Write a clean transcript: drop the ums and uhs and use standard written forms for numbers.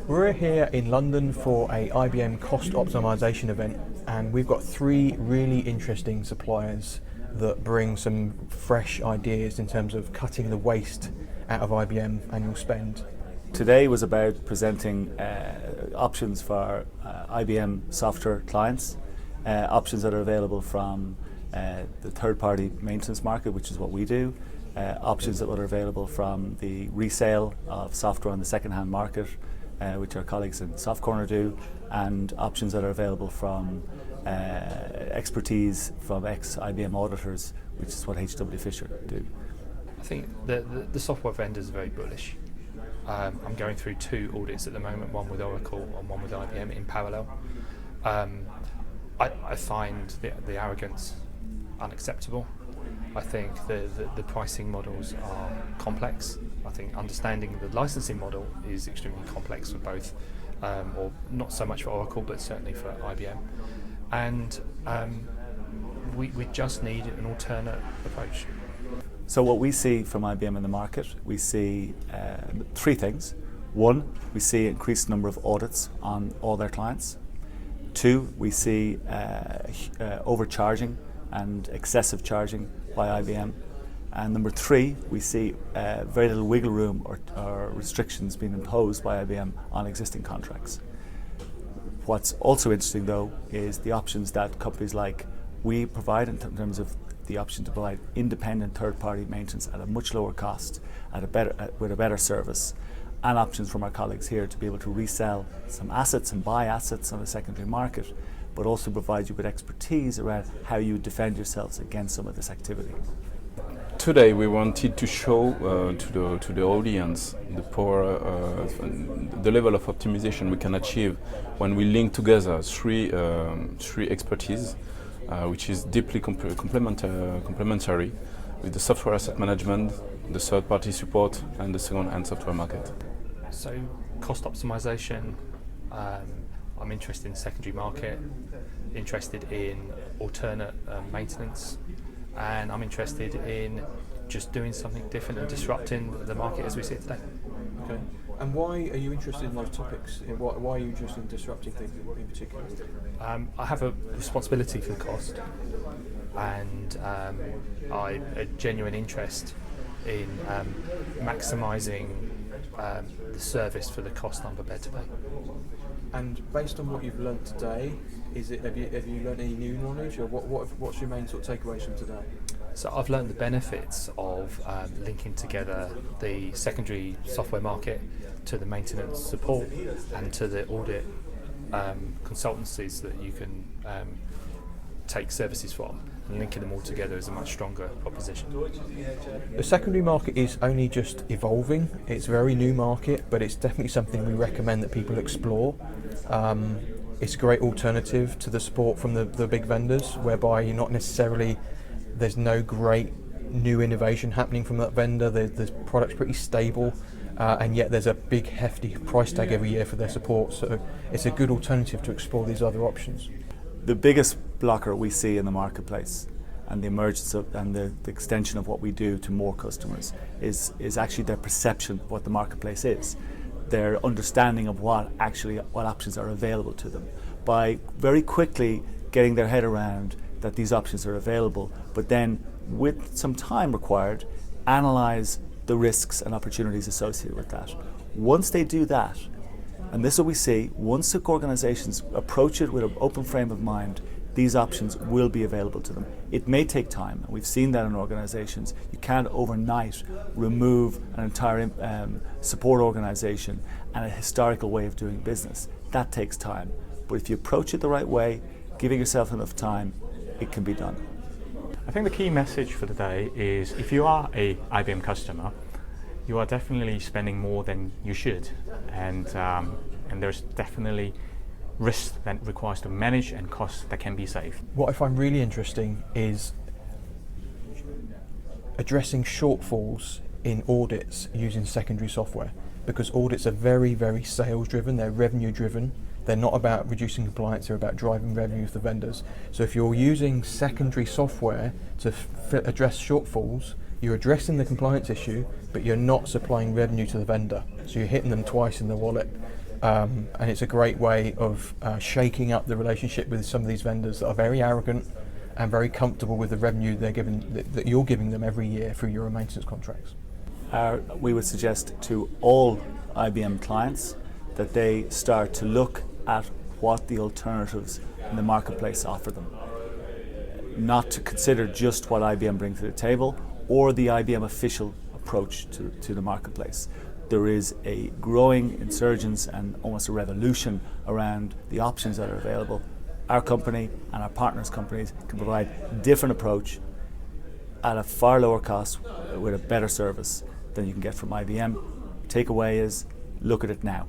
We're here in London for a IBM cost optimization event, and we've got three really interesting suppliers that bring some fresh ideas in terms of cutting the waste out of IBM annual spend. Today was about presenting options for IBM software clients, options that are available from the third-party maintenance market, which is what we do, options that are available from the resale of software on the second-hand market, which our colleagues in Softcorner do, and options that are available from expertise from ex-IBM auditors, which is what HW Fisher do. I think the software vendors are very bullish. I'm going through two audits at the moment, one with Oracle and one with IBM in parallel. I find the arrogance unacceptable. I think the pricing models are complex. I think understanding the licensing model is extremely complex for both, or not so much for Oracle, but certainly for IBM. And we just need an alternate approach. So what we see from IBM in the market, we see three things. One, we see increased number of audits on all their clients. Two, we see overcharging and excessive charging by IBM. And number three, we see very little wiggle room or restrictions being imposed by IBM on existing contracts. What's also interesting though is the options that companies like we provide in terms of the option to provide independent third-party maintenance at a much lower cost, with a better service, and options from our colleagues here to be able to resell some assets and buy assets on the secondary market, but also provide you with expertise around how you defend yourselves against some of this activity. Today we wanted to show to the audience the power, the level of optimization we can achieve when we link together three expertise, which is deeply complementary with the software asset management, the third-party support, and the second-hand software market. So, cost optimization. I'm interested in the secondary market, interested in alternate maintenance, and I'm interested in just doing something different and disrupting the market as we see it today. Okay. And why are you interested in those topics? Why are you interested in disrupting things in particular? I have a responsibility for the cost, and a genuine interest in maximising the service for the cost I'm prepared to pay. And based on what you've learnt today, have you learnt any new knowledge, or what's your main sort of takeaways from today? So I've learned the benefits of linking together the secondary software market to the maintenance support and to the audit consultancies that you can take services from, and linking them all together is a much stronger proposition. The secondary market is only just evolving. It's a very new market, but it's definitely something we recommend that people explore. It's a great alternative to the support from the big vendors, whereby you're not necessarily, there's no great new innovation happening from that vendor. The product's pretty stable, and yet there's a big hefty price tag every year for their support. So it's a good alternative to explore these other options. The biggest blocker we see in the marketplace, and the emergence of and the extension of what we do to more customers, is actually their perception of what the marketplace is, their understanding of what options are available to them. By very quickly getting their head around that these options are available, but then with some time required, analyze the risks and opportunities associated with that. Once they do that, and this is what we see, once the organizations approach it with an open frame of mind, these options will be available to them. It may take time, and we've seen that in organizations. You can't overnight remove an entire support organization and a historical way of doing business. That takes time. But if you approach it the right way, giving yourself enough time, it can be done. I think the key message for today is if you are a IBM customer, you are definitely spending more than you should, and there's definitely risk that requires to manage and costs that can be saved. What I find really interesting is addressing shortfalls in audits using secondary software, because audits are very, very sales driven, they're revenue driven. They're not about reducing compliance, they're about driving revenue for the vendors. So if you're using secondary software to address shortfalls, you're addressing the compliance issue, but you're not supplying revenue to the vendor. So you're hitting them twice in the wallet. and it's a great way of shaking up the relationship with some of these vendors that are very arrogant and very comfortable with the revenue they're giving, that you're giving them every year through your maintenance contracts. We would suggest to all IBM clients that they start to look at what the alternatives in the marketplace offer them. Not to consider just what IBM brings to the table or the IBM official approach to the marketplace. There is a growing insurgence and almost a revolution around the options that are available. Our company and our partners' companies can provide a different approach at a far lower cost with a better service than you can get from IBM. Takeaway is, look at it now.